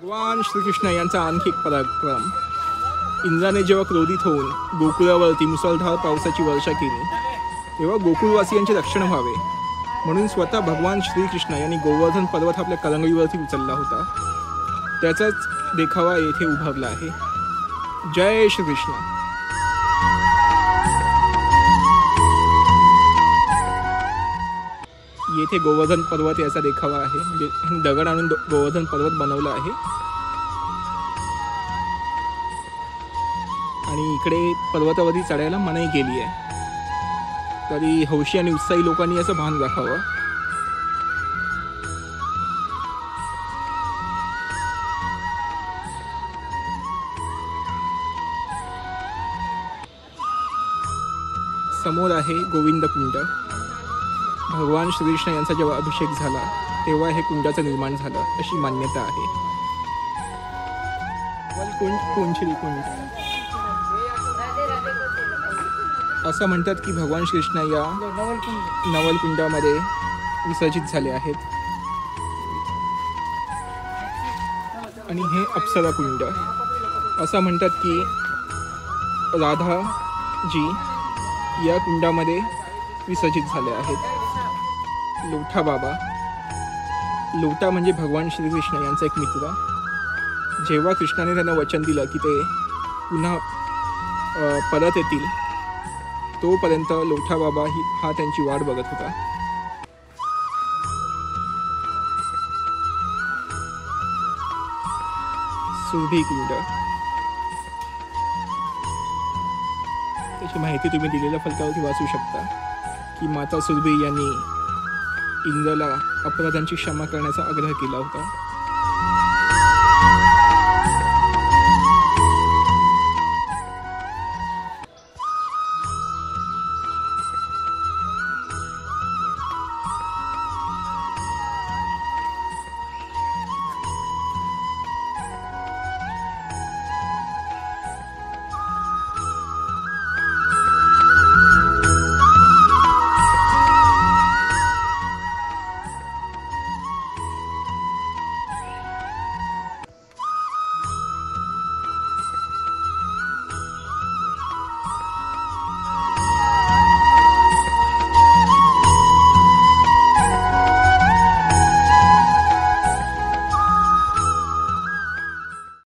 भगवान श्रीकृष्ण यांचा आणखी एक पराक्रम. इंद्राने जेव्हा क्रोधित होऊन गोकुळावरती मुसळधार पावसाची वर्षा केली तेव्हा गोकुळवासियांचे रक्षण व्हावे म्हणून स्वतः भगवान श्रीकृष्ण यांनी गोवर्धन पर्वत आपल्या करंगळीवरती उचलला होता. त्याचाच देखावा येथे उभारला आहे. जय श्रीकृष्ण. येथे गोवर्धन पर्वत याचा देखावा आहे. म्हणजे दगड आणून गोवर्धन पर्वत बनवला आहे आणि इकडे पर्वतावरती चढायला मनाई केली आहे. तरी हौशी आणि उत्साही लोकांनी याचं भान राखावं. समोर आहे गोविंद कुंड. भगवान श्रीकृष्ण यांचा जेव्हा अभिषेक झाला तेव्हा हे कुंडाचं निर्माण झालं अशी मान्यता आहे. कुंड असं म्हणतात की भगवान श्रीकृष्ण या नवलकुंडामध्ये विसर्जित झाले आहेत. आणि हे अप्सरा कुंड. असं म्हणतात की राधाजी या कुंडामध्ये विसर्जित झाले आहेत. लोटा बाबा. लोटा म्हणजे भगवान श्रीकृष्ण यांचा एक मित्र. जेव्हा कृष्णाने त्यांना वचन दिलं की ते पुन्हा परत येतील तोपर्यंत लोटा बाबा हा त्यांची वाट बघत होता. सुरभी कुंड. त्याची माहिती तुम्ही दिलेल्या फलकावरती वाचू शकता की माता सुरभी यांनी इंद्राला अपराधांची क्षमा करण्याचा आग्रह केला होता.